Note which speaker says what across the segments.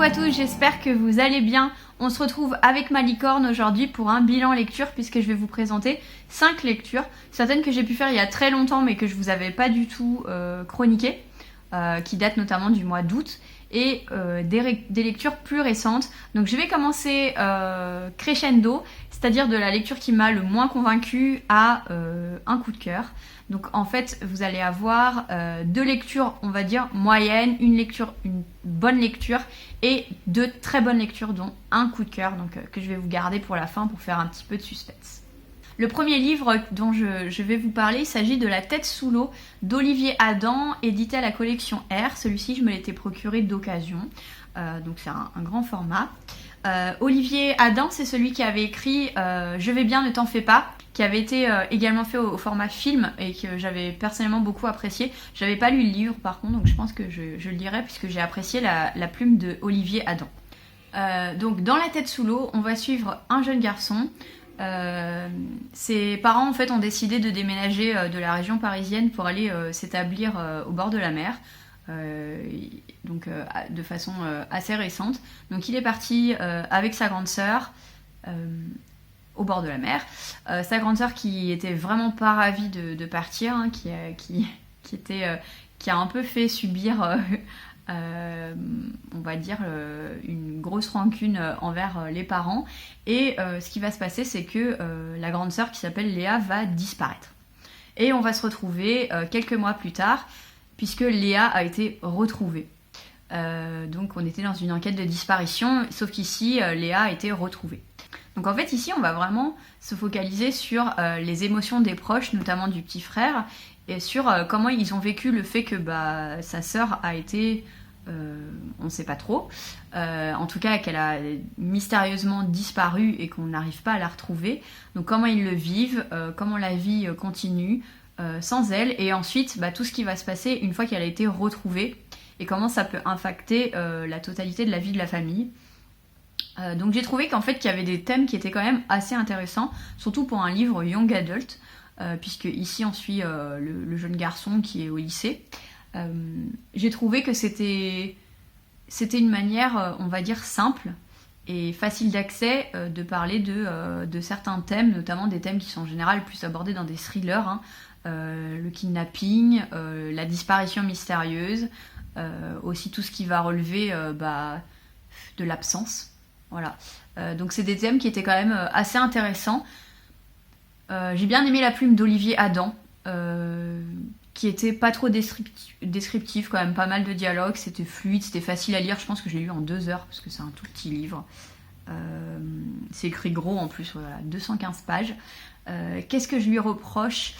Speaker 1: à tous, j'espère que vous allez bien. On se retrouve avec ma licorne aujourd'hui pour un bilan lecture puisque je vais vous présenter 5 lectures. Certaines que j'ai pu faire il y a très longtemps mais que je vous avais pas du tout chroniquées, qui datent notamment du mois d'août, et des lectures plus récentes. Donc je vais commencer crescendo, c'est-à-dire de la lecture qui m'a le moins convaincue à un coup de cœur. Donc en fait vous allez avoir 2 lectures on va dire moyennes, une bonne lecture et 2 très bonnes lectures dont un coup de cœur, donc que je vais vous garder pour la fin pour faire un petit peu de suspense. Le premier livre dont je vais vous parler, il s'agit de La tête sous l'eau d'Olivier Adam, édité à la collection R. Celui-ci, je me l'étais procuré d'occasion, donc c'est un grand format. Olivier Adam, c'est celui qui avait écrit Je vais bien, ne t'en fais pas, qui avait été également fait au format film et que j'avais personnellement beaucoup apprécié. J'avais pas lu le livre par contre, donc je pense que je le lirai puisque j'ai apprécié la plume de Olivier Adam. Donc dans La tête sous l'eau, on va suivre un jeune garçon. Ses parents en fait ont décidé de déménager de la région parisienne pour aller s'établir au bord de la mer, donc de façon assez récente. Donc il est parti avec sa grande sœur au bord de la mer. Sa grande sœur qui était vraiment pas ravie de partir, hein, qui a un peu fait subir on va dire une grosse rancune envers les parents, et ce qui va se passer c'est que la grande sœur qui s'appelle Léa va disparaître et on va se retrouver quelques mois plus tard puisque Léa a été retrouvée. Donc on était dans une enquête de disparition, sauf qu'ici Léa a été retrouvée. Donc en fait ici on va vraiment se focaliser sur les émotions des proches, notamment du petit frère, et sur comment ils ont vécu le fait que sa sœur a été, on ne sait pas trop, en tout cas qu'elle a mystérieusement disparu et qu'on n'arrive pas à la retrouver. Donc comment ils le vivent, comment la vie continue sans elle, et ensuite tout ce qui va se passer une fois qu'elle a été retrouvée et comment ça peut impacter la totalité de la vie de la famille. Donc j'ai trouvé qu'en fait qu'il y avait des thèmes qui étaient quand même assez intéressants, surtout pour un livre young adult, puisque ici on suit le jeune garçon qui est au lycée. J'ai trouvé que c'était une manière, on va dire, simple et facile d'accès de parler de certains thèmes, notamment des thèmes qui sont en général plus abordés dans des thrillers, hein. Le kidnapping, la disparition mystérieuse, aussi tout ce qui va relever de l'absence. Voilà. Donc c'est des thèmes qui étaient quand même assez intéressants. J'ai bien aimé la plume d'Olivier Adam, qui était pas trop descriptif, quand même pas mal de dialogues, c'était fluide, c'était facile à lire. Je pense que je l'ai lu en 2 heures parce que c'est un tout petit livre. C'est écrit gros en plus, voilà, 215 pages. Qu'est-ce que je lui reproche ?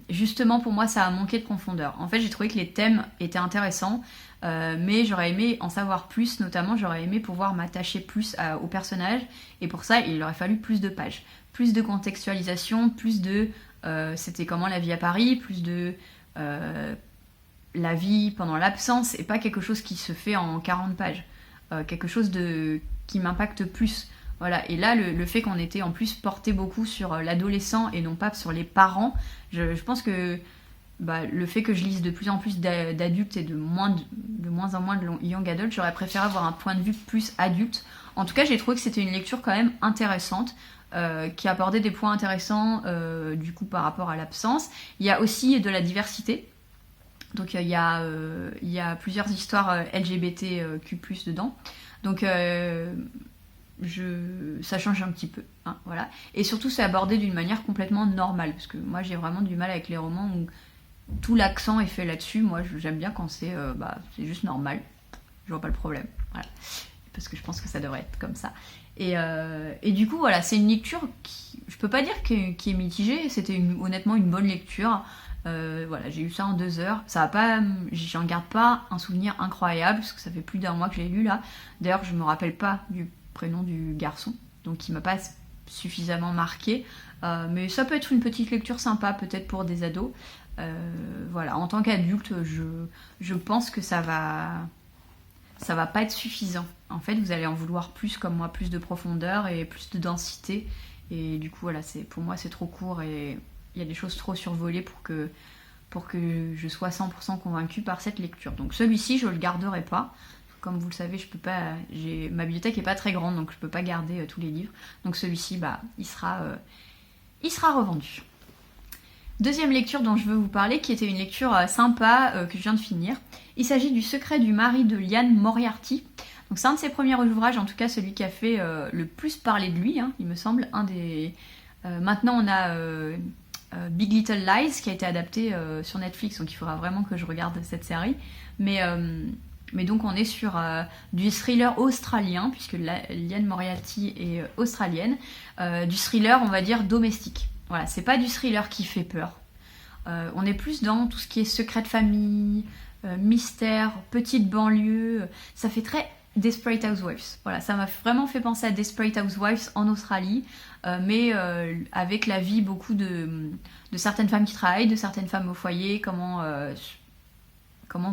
Speaker 1: Justement pour moi ça a manqué de profondeur. En fait j'ai trouvé que les thèmes étaient intéressants, mais j'aurais aimé en savoir plus, notamment j'aurais aimé pouvoir m'attacher plus aux personnages, et pour ça il aurait fallu plus de pages, plus de contextualisation, plus de c'était comment la vie à Paris, plus de la vie pendant l'absence, et pas quelque chose qui se fait en 40 pages, quelque chose qui m'impacte plus. Voilà. Et là, le fait qu'on était en plus porté beaucoup sur l'adolescent et non pas sur les parents, je pense que le fait que je lise de plus en plus d'adultes et de moins en moins de young adultes, j'aurais préféré avoir un point de vue plus adulte. En tout cas, j'ai trouvé que c'était une lecture quand même intéressante, qui abordait des points intéressants du coup par rapport à l'absence. Il y a aussi de la diversité. Donc il y a plusieurs histoires LGBTQ+ dedans. Donc ça change un petit peu, hein, voilà. Et surtout c'est abordé d'une manière complètement normale, parce que moi j'ai vraiment du mal avec les romans où tout l'accent est fait là-dessus. Moi j'aime bien quand c'est juste normal, je vois pas le problème, voilà. Parce que je pense que ça devrait être comme ça. Et du coup voilà, c'est une lecture qui, je peux pas dire qui est mitigée, c'était honnêtement une bonne lecture. Voilà, j'ai lu ça en 2 heures. Ça va pas, j'en garde pas un souvenir incroyable parce que ça fait plus d'1 mois que j'ai lu là. D'ailleurs je me rappelle pas du prénom du garçon, donc il m'a pas suffisamment marqué, mais ça peut être une petite lecture sympa peut-être pour des ados. Voilà, en tant qu'adulte je pense que ça va pas être suffisant. En fait vous allez en vouloir plus, comme moi, plus de profondeur et plus de densité, et du coup voilà, pour moi c'est trop court et il y a des choses trop survolées pour que je sois 100% convaincue par cette lecture. Donc celui-ci je le garderai pas, comme vous le savez, je peux pas, ma bibliothèque est pas très grande, donc je peux pas garder tous les livres. Donc celui-ci, il sera revendu. Deuxième lecture dont je veux vous parler, qui était une lecture sympa que je viens de finir. Il s'agit du Secret du mari de Liane Moriarty. Donc c'est un de ses premiers ouvrages, en tout cas celui qui a fait le plus parler de lui, il me semble. Maintenant on a Big Little Lies qui a été adapté sur Netflix, donc il faudra vraiment que je regarde cette série. Mais donc on est sur du thriller australien, puisque Liane Moriarty est australienne. Du thriller, on va dire, domestique. Voilà, c'est pas du thriller qui fait peur. On est plus dans tout ce qui est secret de famille, mystère, petite banlieue. Ça fait très Desperate Housewives. Voilà, ça m'a vraiment fait penser à Desperate Housewives en Australie, mais avec la vie beaucoup de certaines femmes qui travaillent, de certaines femmes au foyer, comment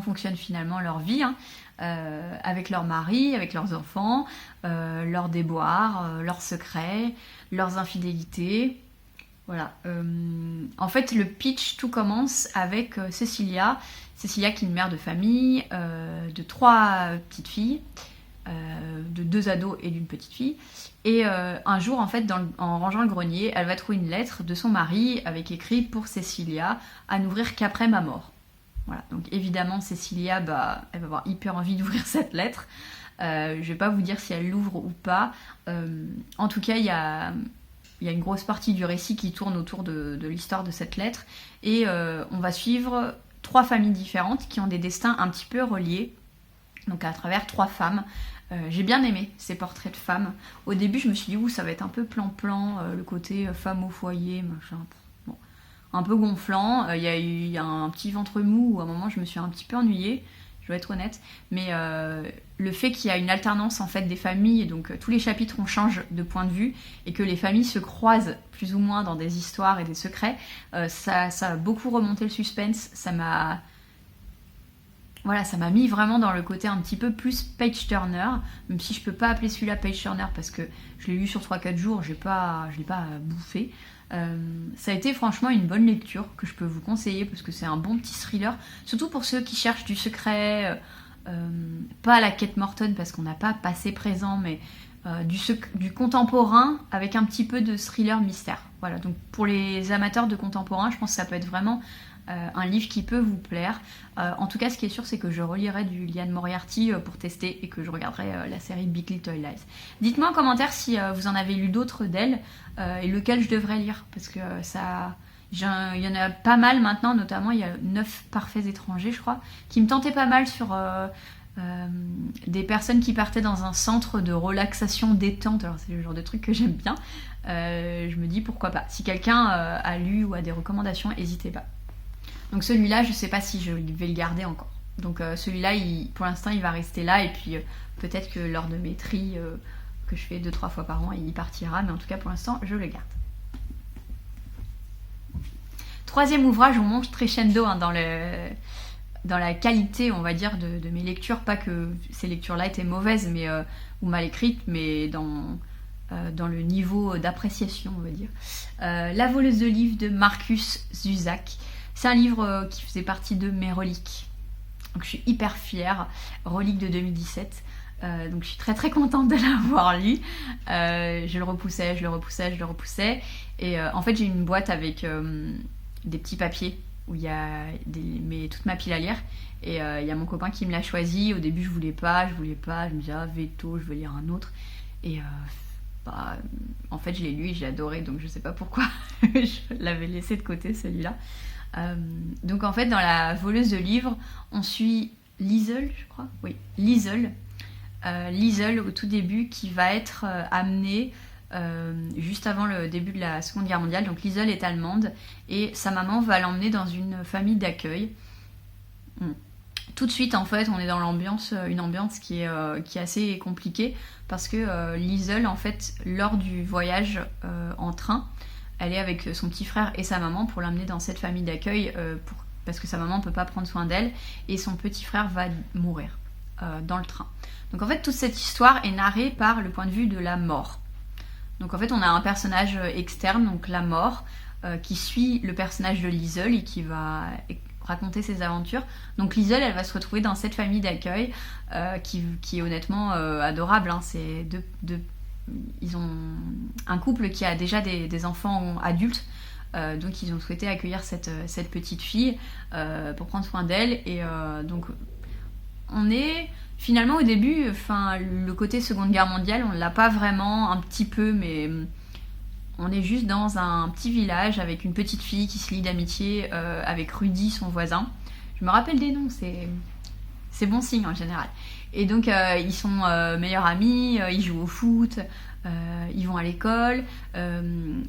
Speaker 1: fonctionne finalement leur vie, avec leur mari, avec leurs enfants, leurs déboires, leurs secrets, leurs infidélités. Voilà. En fait, le pitch, tout commence avec Cecilia. Cecilia qui est une mère de famille, de 3 petites filles, de 2 ados et d'une petite fille. Et un jour, en fait, en rangeant le grenier, elle va trouver une lettre de son mari avec écrit pour Cecilia à n'ouvrir qu'après ma mort. Voilà. Donc évidemment, Cecilia, elle va avoir hyper envie d'ouvrir cette lettre. Je vais pas vous dire si elle l'ouvre ou pas. En tout cas, il y a une grosse partie du récit qui tourne autour de l'histoire de cette lettre. Et on va suivre 3 familles différentes qui ont des destins un petit peu reliés. Donc à travers 3 femmes. J'ai bien aimé ces portraits de femmes. Au début, je me suis dit, ça va être un peu plan-plan, le côté femme au foyer, machin. Bon, un peu gonflant. Il y a un petit ventre mou où à un moment, je me suis un petit peu ennuyée. Je dois être honnête. Mais le fait qu'il y a une alternance en fait des familles, donc tous les chapitres on change de point de vue et que les familles se croisent plus ou moins dans des histoires et des secrets, ça a beaucoup remonté le suspense. Ça m'a mis vraiment dans le côté un petit peu plus page turner, même si je peux pas appeler celui-là page turner parce que je l'ai lu sur 3-4 jours, je l'ai pas bouffé. Ça a été franchement une bonne lecture que je peux vous conseiller parce que c'est un bon petit thriller, surtout pour ceux qui cherchent du secret, pas à la Kate Morton parce qu'on n'a pas passé présent, mais du contemporain avec un petit peu de thriller mystère. Voilà, donc pour les amateurs de contemporain, je pense que ça peut être vraiment un livre qui peut vous plaire. En tout cas, ce qui est sûr, c'est que je relirai du Liane Moriarty pour tester et que je regarderai la série Big Little Lies. Dites-moi en commentaire si vous en avez lu d'autres d'elle et lequel je devrais lire, parce que il y en a pas mal maintenant, notamment il y a 9 parfaits étrangers, je crois, qui me tentaient pas mal sur des personnes qui partaient dans un centre de relaxation détente. Alors c'est le genre de truc que j'aime bien. Je me dis pourquoi pas. Si quelqu'un a lu ou a des recommandations, n'hésitez pas. Donc celui-là, je sais pas si je vais le garder encore. Donc celui-là, pour l'instant, il va rester là. Et puis peut-être que lors de mes tris que je fais 2-3 fois par an, il partira. Mais en tout cas, pour l'instant, je le garde. Troisième ouvrage, on monte crescendo dans la qualité, on va dire, de mes lectures. Pas que ces lectures-là étaient mauvaises ou mal écrites, mais dans le niveau d'appréciation, on va dire. La voleuse de livres de Marcus Zusak. C'est un livre qui faisait partie de mes reliques. Donc je suis hyper fière. Relique de 2017. Donc je suis très très contente de l'avoir lu. Je le repoussais. Et en fait j'ai une boîte avec des petits papiers où il y a toute ma pile à lire. Et il y a mon copain qui me l'a choisi. Au début je voulais pas. Je me disais veto, je veux lire un autre. Et en fait je l'ai lu et j'ai adoré. Donc je sais pas pourquoi je l'avais laissé de côté celui-là. Donc en fait dans la voleuse de livres on suit Liesel, je crois, oui, Liesel au tout début qui va être amenée juste avant le début de la Seconde Guerre mondiale. Donc Liesel est allemande et sa maman va l'emmener dans une famille d'accueil. Tout de suite en fait on est dans une ambiance qui est assez compliquée parce que Liesel en fait lors du voyage en train, elle est avec son petit frère et sa maman pour l'amener dans cette famille d'accueil parce que sa maman ne peut pas prendre soin d'elle et son petit frère va mourir dans le train. Donc en fait toute cette histoire est narrée par le point de vue de la mort. Donc en fait on a un personnage externe, donc la mort, qui suit le personnage de Liesel et qui va raconter ses aventures. Donc Liesel, elle va se retrouver dans cette famille d'accueil qui est honnêtement adorable. Hein. Ils ont un couple qui a déjà des enfants adultes. Donc ils ont souhaité accueillir cette petite fille pour prendre soin d'elle. Et donc on est finalement au début, le côté Seconde Guerre mondiale, on l'a pas vraiment, un petit peu, mais on est juste dans un petit village avec une petite fille qui se lie d'amitié avec Rudy, son voisin. Je me rappelle des noms, c'est bon signe en général. Et donc ils sont meilleurs amis, ils jouent au foot, ils vont à l'école.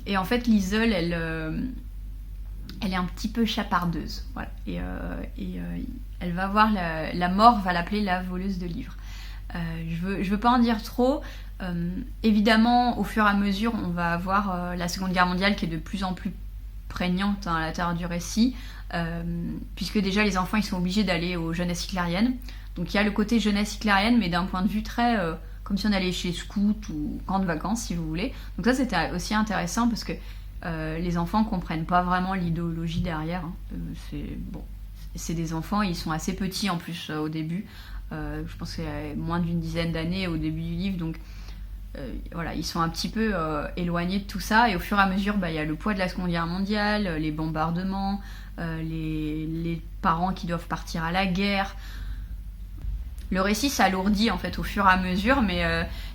Speaker 1: Et en fait, Liesel, elle est un petit peu chapardeuse. Voilà. Et elle va voir la mort, va l'appeler la voleuse de livres. Je veux pas en dire trop. Évidemment, au fur et à mesure, on va avoir la Seconde Guerre mondiale qui est de plus en plus prégnante à l'intérieur du récit, puisque déjà les enfants ils sont obligés d'aller aux jeunesses hitlériennes. Donc il y a le côté jeunesse hitlérienne, mais d'un point de vue très comme si on allait chez scout ou camp de vacances, si vous voulez. Donc ça c'était aussi intéressant parce que les enfants comprennent pas vraiment l'idéologie derrière. Hein. C'est des enfants, ils sont assez petits en plus au début. Je pense que c'est moins d'une dizaine d'années au début du livre, donc voilà, ils sont un petit peu éloignés de tout ça, et au fur et à mesure, il y a le poids de la Seconde Guerre mondiale, les bombardements, les parents qui doivent partir à la guerre. Le récit s'alourdit en fait au fur et à mesure, mais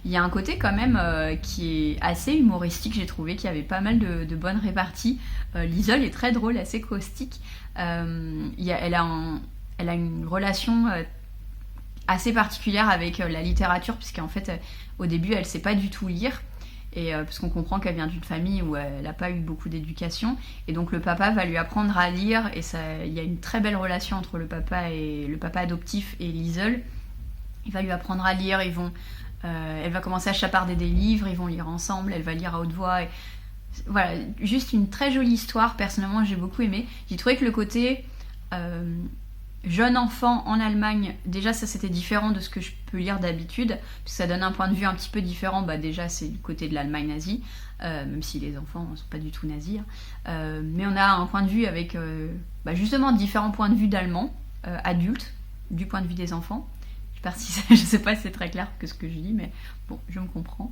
Speaker 1: il y a un côté quand même qui est assez humoristique, j'ai trouvé qu'il y avait pas mal de bonnes réparties. Liesel est très drôle, assez caustique. Elle a une relation assez particulière avec la littérature, puisqu'en fait au début elle sait pas du tout lire, et parce qu'on comprend qu'elle vient d'une famille où elle n'a pas eu beaucoup d'éducation, et donc le papa va lui apprendre à lire, et il y a une très belle relation entre le papa adoptif et Liesel. Il va lui apprendre à lire, elle va commencer à chaparder des livres, ils vont lire ensemble, elle va lire à haute voix, et voilà, juste une très jolie histoire. Personnellement j'ai beaucoup aimé. J'ai trouvé que le côté jeune enfant en Allemagne, déjà ça c'était différent de ce que je peux lire d'habitude, parce que ça donne un point de vue un petit peu différent. Déjà c'est du côté de l'Allemagne nazie, même si les enfants ne sont pas du tout nazis, hein. Mais on a un point de vue avec justement différents points de vue d'Allemands adultes, du point de vue des enfants. Je sais pas si c'est très clair que ce que je dis, mais bon, je me comprends.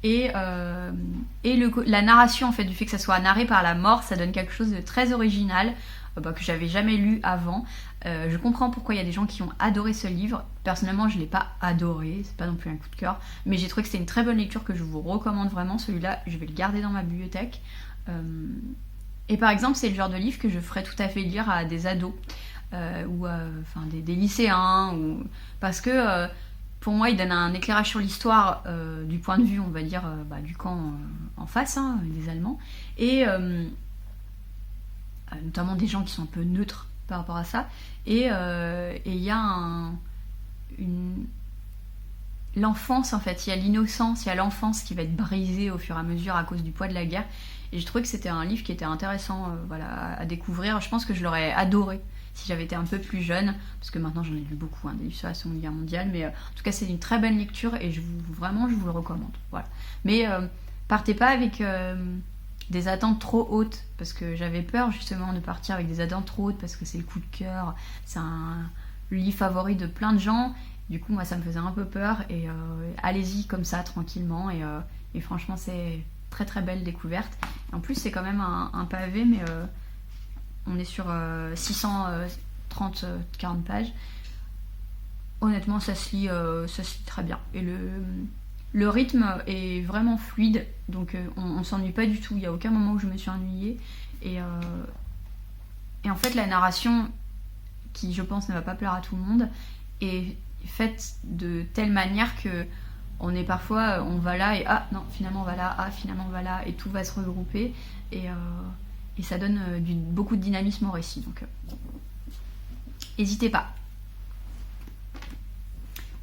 Speaker 1: Et la narration, en fait, du fait que ça soit narré par la mort, ça donne quelque chose de très original, que j'avais jamais lu avant. Je comprends pourquoi il y a des gens qui ont adoré ce livre. Personnellement, je l'ai pas adoré, c'est pas non plus un coup de cœur, mais j'ai trouvé que c'était une très bonne lecture que je vous recommande vraiment. Celui-là, je vais le garder dans ma bibliothèque. Et par exemple, c'est le genre de livre que je ferais tout à fait lire à des ados. Ou des lycéens, parce que pour moi il donne un éclairage sur l'histoire du point de vue, on va dire, du camp en face, hein, des Allemands, et notamment des gens qui sont un peu neutres par rapport à ça, et il y a l'enfance, en fait, il y a l'innocence, il y a l'enfance qui va être brisée au fur et à mesure à cause du poids de la guerre, et j'ai trouvé que c'était un livre qui était intéressant à découvrir. Je pense que je l'aurais adoré si j'avais été un peu plus jeune, parce que maintenant j'en ai lu beaucoup, des livres sur la Seconde Guerre mondiale, mais en tout cas c'est une très bonne lecture, et je vous le recommande. Voilà. Mais partez pas avec des attentes trop hautes, parce que j'avais peur justement de partir avec des attentes trop hautes, parce que c'est le coup de cœur, c'est le livre favori de plein de gens. Du coup moi ça me faisait un peu peur, et allez-y comme ça tranquillement, et franchement c'est très très belle découverte. Et en plus c'est quand même un pavé, mais on est sur 630-40 pages. Honnêtement, ça se lit très bien. Et le rythme est vraiment fluide, donc on s'ennuie pas du tout. Il n'y a aucun moment où je me suis ennuyée. Et en fait, la narration, qui je pense ne va pas plaire à tout le monde, est faite de telle manière que on est parfois, on va là et non, finalement on va là, finalement on va là, et tout va se regrouper. Et ça donne beaucoup de dynamisme au récit, donc n'hésitez pas.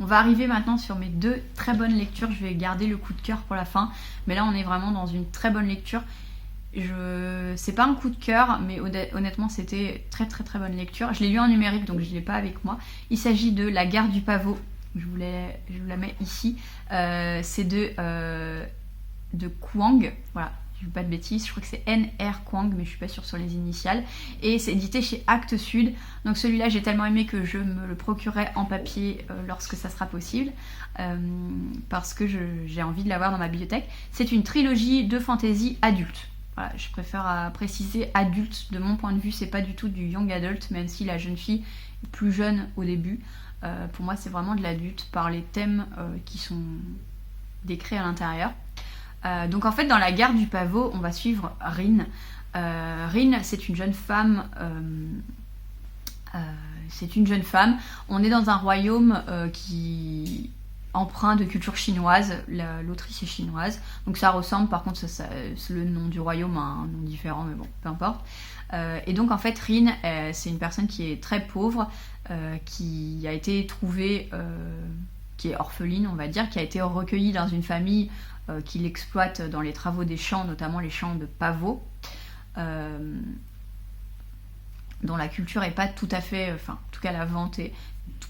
Speaker 1: On va arriver maintenant sur mes 2 très bonnes lectures. Je vais garder le coup de cœur pour la fin, mais là on est vraiment dans une très bonne lecture. C'est pas un coup de cœur, mais honnêtement c'était très très très bonne lecture. Je l'ai lu en numérique, donc je l'ai pas avec moi. Il s'agit de La Guerre du Pavot. Je vous la mets ici. C'est de Kwang. Voilà. je dis pas de bêtises, je crois que c'est N.R. Kwang, mais je suis pas sûre sur les initiales, et c'est édité chez Actes Sud. Donc celui-là j'ai tellement aimé que je me le procurerai en papier lorsque ça sera possible, parce que j'ai envie de l'avoir dans ma bibliothèque. C'est une trilogie de fantasy adulte. Voilà, je préfère préciser adulte, de mon point de vue, c'est pas du tout du young adult, même si la jeune fille est plus jeune au début. Pour moi c'est vraiment de l'adulte par les thèmes qui sont décrits à l'intérieur. Donc en fait dans la gare du pavot on va suivre Rin. Rin c'est une jeune femme, on est dans un royaume qui empreint de culture chinoise, l'autrice est chinoise, donc ça ressemble, par contre le nom du royaume a un nom différent, mais bon, peu importe. Et donc en fait Rin c'est une personne qui est très pauvre, qui a été trouvée, qui est orpheline on va dire, qui a été recueillie dans une famille qui l'exploite dans les travaux des champs, notamment les champs de pavots, dont la culture est pas tout à fait, enfin en tout cas la vente est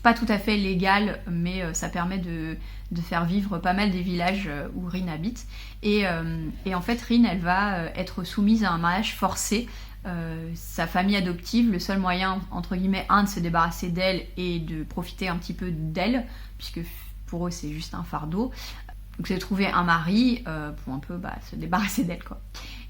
Speaker 1: pas tout à fait légale, mais ça permet de faire vivre pas mal des villages où Rin habite. Et en fait Rin elle va être soumise à un mariage forcé. Sa famille adoptive, le seul moyen entre guillemets de se débarrasser d'elle et de profiter un petit peu d'elle, puisque pour eux c'est juste un fardeau, donc c'est de trouver un mari pour un peu se débarrasser d'elle quoi.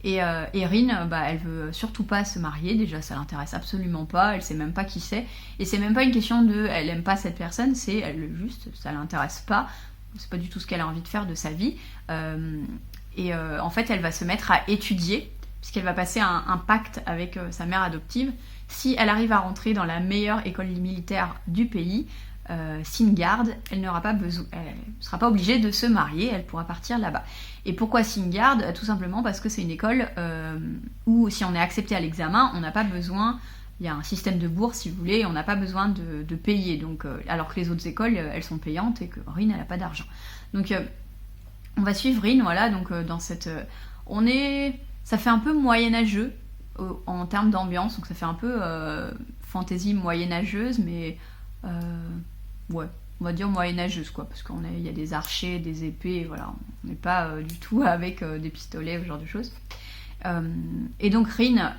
Speaker 1: Et Rin elle veut surtout pas se marier, déjà ça l'intéresse absolument pas, elle sait même pas qui c'est, et c'est même pas une question de elle aime pas cette personne, c'est elle juste ça l'intéresse pas, c'est pas du tout ce qu'elle a envie de faire de sa vie. En fait elle va se mettre à étudier, puisqu'elle va passer un pacte avec sa mère adoptive. Si elle arrive à rentrer dans la meilleure école militaire du pays, Singard, elle ne sera pas obligée de se marier, elle pourra partir là-bas. Et pourquoi Singard ? Tout simplement parce que c'est une école où si on est accepté à l'examen, on n'a pas besoin, il y a un système de bourse si vous voulez, on n'a pas besoin de payer, donc, alors que les autres écoles elles sont payantes et que Rin elle n'a pas d'argent. Donc on va suivre Rin, voilà, donc dans cette... ça fait un peu moyenâgeux en termes d'ambiance, donc ça fait un peu fantaisie moyenâgeuse, mais ouais, on va dire moyenâgeuse quoi, parce qu'il y a des archers, des épées, voilà, on n'est pas du tout avec des pistolets ou ce genre de choses. Et donc Rin,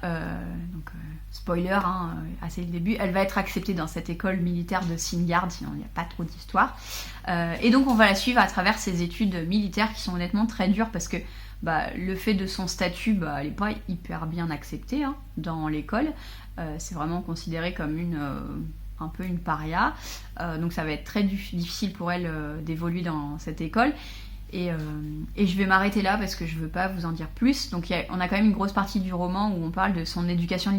Speaker 1: spoiler, assez le début, elle va être acceptée dans cette école militaire de Singard, sinon il n'y a pas trop d'histoire. Et donc on va la suivre à travers ses études militaires qui sont honnêtement très dures, parce que le fait de son statut, elle n'est pas hyper bien acceptée dans l'école. C'est vraiment considéré comme un peu une paria. Donc ça va être très difficile pour elle d'évoluer dans cette école. Et je vais m'arrêter là parce que je veux pas vous en dire plus. Donc on a quand même une grosse partie du roman où on parle de son éducation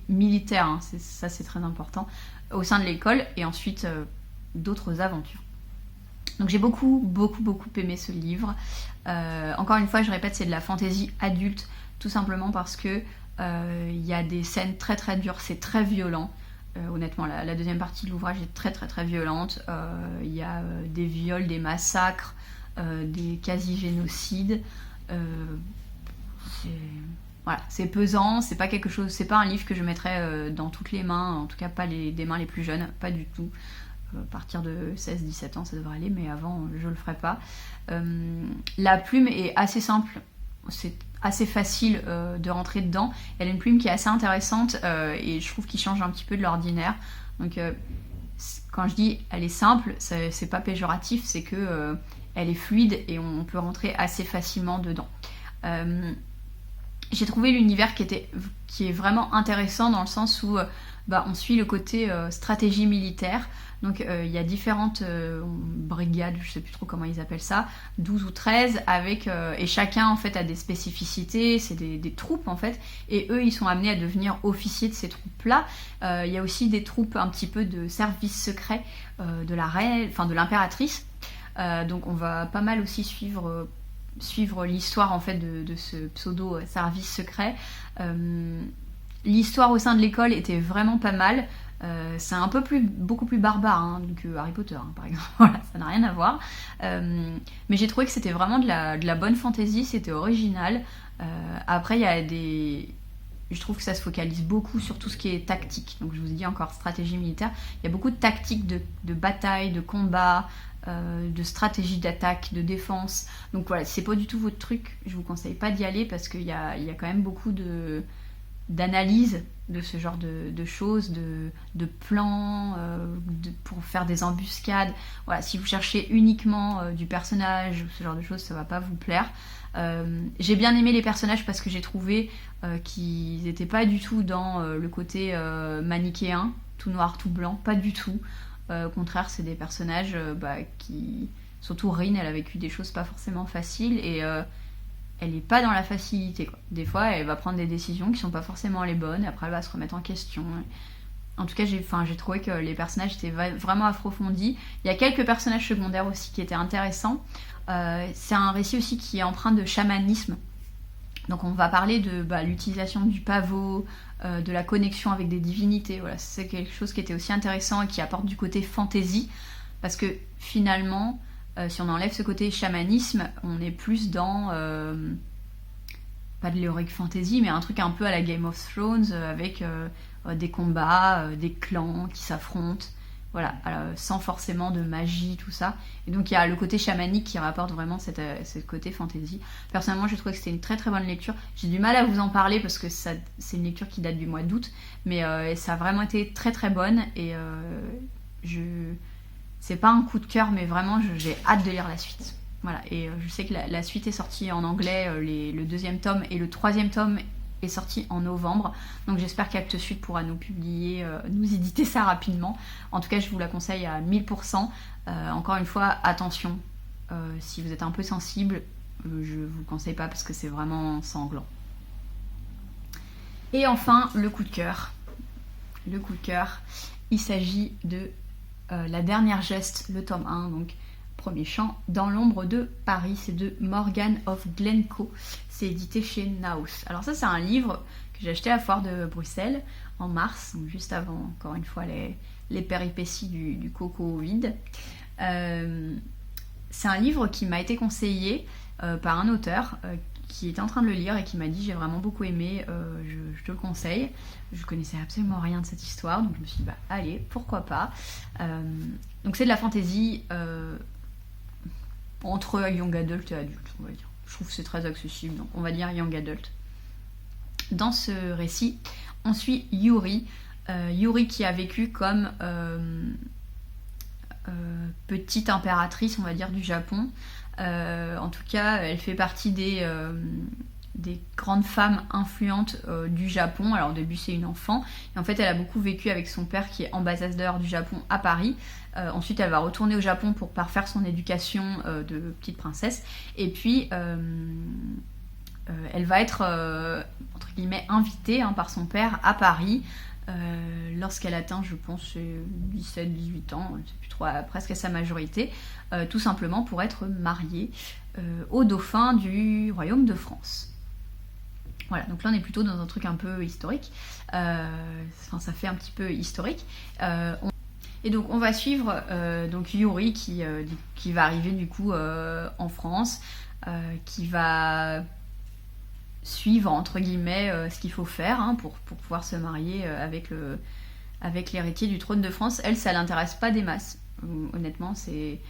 Speaker 1: militaire, ça c'est très important, au sein de l'école, et ensuite d'autres aventures. Donc j'ai beaucoup aimé ce livre. Encore une fois, je répète, c'est de la fantaisie adulte, tout simplement parce que y a des scènes très très dures, c'est très violent. Honnêtement, la deuxième partie de l'ouvrage est très très très violente. Il y a des viols, des massacres, des quasi-génocides. Voilà, c'est pesant, c'est pas un livre que je mettrais dans toutes les mains, en tout cas pas des mains les plus jeunes, pas du tout. À partir de 16-17 ans ça devrait aller, mais avant je le ferai pas. La plume est assez simple, c'est assez facile de rentrer dedans. Elle a une plume qui est assez intéressante et je trouve qu'il change un petit peu de l'ordinaire. Donc quand je dis elle est simple, c'est pas péjoratif, c'est que elle est fluide et on peut rentrer assez facilement dedans. J'ai trouvé l'univers qui est vraiment intéressant dans le sens où on suit le côté stratégie militaire. Donc il y a différentes brigades, je sais plus trop comment ils appellent ça, 12 ou 13, et chacun en fait a des spécificités, c'est des troupes en fait, et eux ils sont amenés à devenir officiers de ces troupes-là. Il y a aussi des troupes un petit peu de service secret de la reine, enfin de l'impératrice. Donc on va pas mal aussi suivre l'histoire en fait de ce pseudo service secret. L'histoire au sein de l'école était vraiment pas mal. C'est beaucoup plus barbare que Harry Potter par exemple. Voilà, ça n'a rien à voir. Mais j'ai trouvé que c'était vraiment de la bonne fantaisie, c'était original. Après il y a je trouve que ça se focalise beaucoup sur tout ce qui est tactique. Donc je vous ai dit encore stratégie militaire. Il y a beaucoup de tactiques de bataille, de combat, de stratégie d'attaque, de défense. Donc voilà, si c'est pas du tout votre truc, je vous conseille pas d'y aller parce qu'il y a quand même beaucoup d'analyse de ce genre de choses, de plans, pour faire des embuscades. Voilà, si vous cherchez uniquement du personnage ou ce genre de choses, ça va pas vous plaire. J'ai bien aimé les personnages parce que j'ai trouvé qu'ils n'étaient pas du tout dans le côté manichéen, tout noir, tout blanc, pas du tout. Au contraire, c'est des personnages qui... Surtout Rin, elle a vécu des choses pas forcément faciles et elle est pas dans la facilité, quoi. Des fois, elle va prendre des décisions qui sont pas forcément les bonnes et après elle va se remettre en question. En tout cas, j'ai trouvé que les personnages étaient vraiment approfondis. Il y a quelques personnages secondaires aussi qui étaient intéressants. C'est un récit aussi qui est empreint de chamanisme. Donc on va parler de l'utilisation du pavot, de la connexion avec des divinités. Voilà, c'est quelque chose qui était aussi intéressant et qui apporte du côté fantasy. Parce que finalement, si on enlève ce côté chamanisme, on est plus dans... pas de l'heroic fantasy, mais un truc un peu à la Game of Thrones, avec des combats, des clans qui s'affrontent. Voilà, sans forcément de magie, tout ça. Et donc il y a le côté chamanique qui rapporte vraiment ce côté fantasy. Personnellement, j'ai trouvé que c'était une très très bonne lecture. J'ai du mal à vous en parler parce que c'est une lecture qui date du mois d'août, mais ça a vraiment été très très bonne et c'est pas un coup de cœur, mais vraiment j'ai hâte de lire la suite. Voilà, et je sais que la suite est sortie en anglais, le 2e tome et le 3e tome est sorti en novembre, donc j'espère qu'Actes Sud pourra nous publier, nous éditer ça rapidement. En tout cas, je vous la conseille à 1000%. Encore une fois, attention, si vous êtes un peu sensible, je vous le conseille pas parce que c'est vraiment sanglant. Et enfin, le coup de cœur. Le coup de cœur, il s'agit de La Dernière Geste, le tome 1, donc premier chant, Dans l'ombre de Paris, c'est de Morgan of Glencoe, c'est édité chez Naus. Alors ça, c'est un livre que j'ai acheté à la foire de Bruxelles en mars, donc juste avant, encore une fois, les péripéties du coco vide. C'est un livre qui m'a été conseillé par un auteur qui était en train de le lire et qui m'a dit j'ai vraiment beaucoup aimé, je te le conseille. Je connaissais absolument rien de cette histoire, donc je me suis dit allez, pourquoi pas. Donc c'est de la fantasy entre young adult et adulte, on va dire. Je trouve que c'est très accessible, donc on va dire young adult. Dans ce récit, on suit Yuri. Yuri qui a vécu comme petite impératrice, on va dire, du Japon. En tout cas, elle fait partie des grandes femmes influentes du Japon. Alors au début, c'est une enfant. Et en fait, elle a beaucoup vécu avec son père qui est ambassadeur du Japon à Paris. Ensuite, elle va retourner au Japon pour parfaire son éducation de petite princesse. Et puis, elle va être, entre guillemets, invitée par son père à Paris lorsqu'elle atteint, je pense, 17-18 ans, je ne sais plus trop, presque à sa majorité, tout simplement pour être mariée au dauphin du royaume de France. Voilà, donc là on est plutôt dans un truc un peu historique, ça fait un petit peu historique. Et donc on va suivre donc Yuri qui va arriver du coup en France, qui va suivre entre guillemets ce qu'il faut faire pour pouvoir se marier avec l'héritier du trône de France. Elle, ça l'intéresse pas des masses. Honnêtement, c'est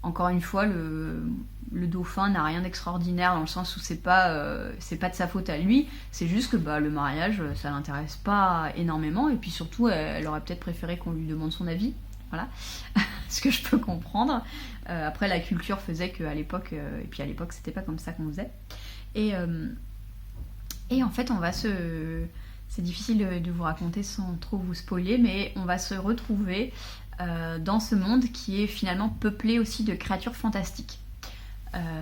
Speaker 1: encore une fois le dauphin n'a rien d'extraordinaire dans le sens où c'est pas de sa faute à lui, c'est juste que le mariage ça l'intéresse pas énormément et puis surtout elle aurait peut-être préféré qu'on lui demande son avis, voilà. Ce que je peux comprendre. Après la culture faisait qu'à l'époque et puis à l'époque c'était pas comme ça qu'on faisait et en fait c'est difficile de vous raconter sans trop vous spoiler, mais on va se retrouver dans ce monde qui est finalement peuplé aussi de créatures fantastiques.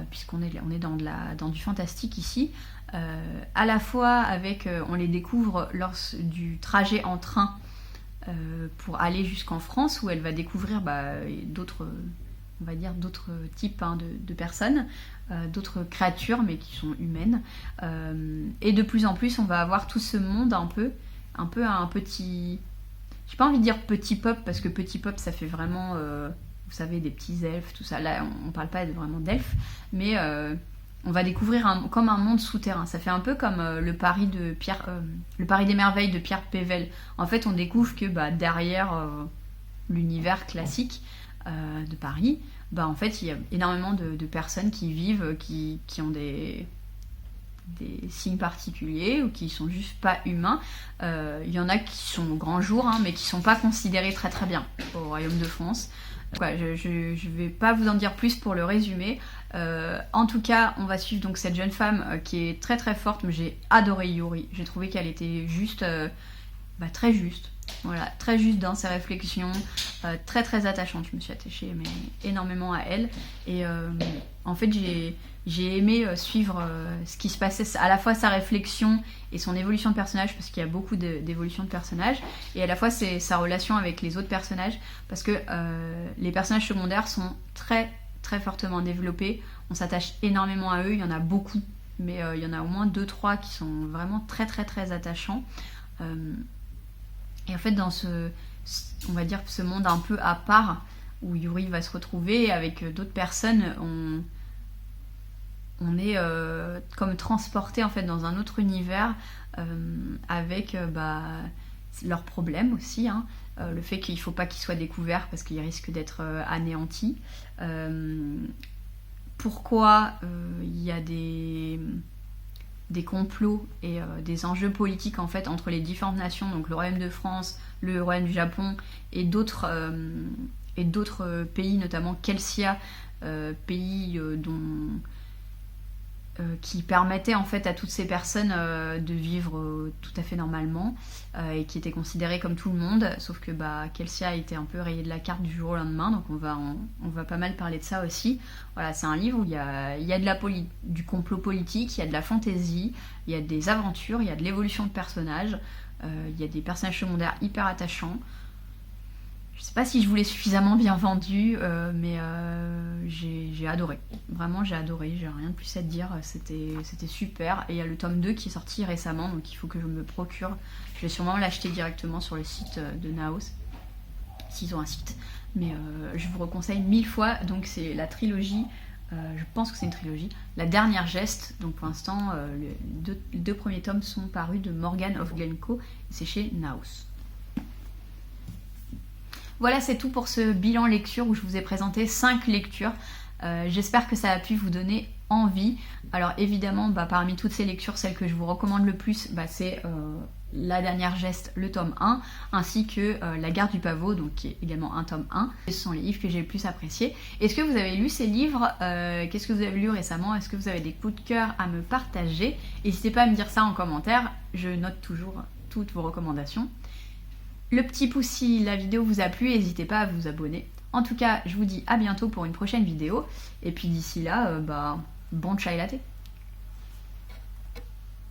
Speaker 1: Puisqu'on est dans du fantastique ici, à la fois avec, on les découvre lors du trajet en train pour aller jusqu'en France, où elle va découvrir d'autres types de personnes, d'autres créatures, mais qui sont humaines. Et de plus en plus, on va avoir tout ce monde un peu un petit... J'ai pas envie de dire petit peuple, parce que petit peuple, ça fait vraiment... vous savez, des petits elfes, tout ça. Là, on parle pas vraiment d'elfes, mais on va découvrir comme un monde souterrain. Ça fait un peu comme le Paris des merveilles de Pierre Pével. En fait, on découvre que derrière l'univers classique de Paris, en fait, il y a énormément de personnes qui vivent, qui ont des signes particuliers ou qui sont juste pas humains. Il y en a qui sont au grand jour, mais qui sont pas considérés très très bien au Royaume de France. Je vais pas vous en dire plus pour le résumer. En tout cas, on va suivre donc cette jeune femme qui est très très forte, mais j'ai adoré Yuri. J'ai trouvé qu'elle était juste très juste. Voilà, très juste dans ses réflexions, très très attachante. Je me suis attachée énormément à elle. Et en fait, j'ai aimé suivre ce qui se passait, à la fois sa réflexion et son évolution de personnage, parce qu'il y a beaucoup d'évolution de personnage, et à la fois sa relation avec les autres personnages, parce que les personnages secondaires sont très très fortement développés. On s'attache énormément à eux, il y en a beaucoup, mais il y en a au moins 2-3 qui sont vraiment très très très attachants. Et en fait, dans on va dire ce monde un peu à part où Yuri va se retrouver avec d'autres personnes, on est comme transporté en fait dans un autre univers avec leurs problèmes aussi, le fait qu'il ne faut pas qu'ils soient découverts parce qu'ils risquent d'être anéantis. Pourquoi il y a des complots et des enjeux politiques en fait entre les différentes nations, donc le Royaume de France, le Royaume du Japon et d'autres pays, notamment Kelsia, pays qui permettait en fait à toutes ces personnes de vivre tout à fait normalement et qui étaient considérées comme tout le monde, sauf que Kelsia a été un peu rayée de la carte du jour au lendemain, donc on va pas mal parler de ça aussi. Voilà, c'est un livre où il y a du complot politique, il y a de la fantaisie, il y a des aventures, il y a de l'évolution de personnages, il y a des personnages secondaires hyper attachants. Je sais pas si je vous l'ai suffisamment bien vendu, mais j'ai adoré. Vraiment, j'ai adoré. J'ai rien de plus à te dire. C'était super. Et il y a le tome 2 qui est sorti récemment, donc il faut que je me procure. Je vais sûrement l'acheter directement sur le site de Naos, s'ils ont un site. Mais je vous conseille 1000 fois. Donc c'est la trilogie. Je pense que c'est une trilogie. La dernière geste. Donc pour l'instant, les deux premiers tomes sont parus de Morgan of Glencoe. C'est chez Naos. Voilà, c'est tout pour ce bilan lecture où je vous ai présenté 5 lectures. J'espère que ça a pu vous donner envie. Alors évidemment, parmi toutes ces lectures, celle que je vous recommande le plus, c'est La dernière geste, le tome 1, ainsi que La garde du pavot, donc qui est également un tome 1. Ce sont les livres que j'ai le plus appréciés. Est-ce que vous avez lu ces livres? Qu'est-ce que vous avez lu récemment? Est-ce que vous avez des coups de cœur à me partager? N'hésitez pas à me dire ça en commentaire. Je note toujours toutes vos recommandations. Le petit pouce si la vidéo vous a plu, n'hésitez pas à vous abonner. En tout cas, je vous dis à bientôt pour une prochaine vidéo. Et puis d'ici là, bon chai latte.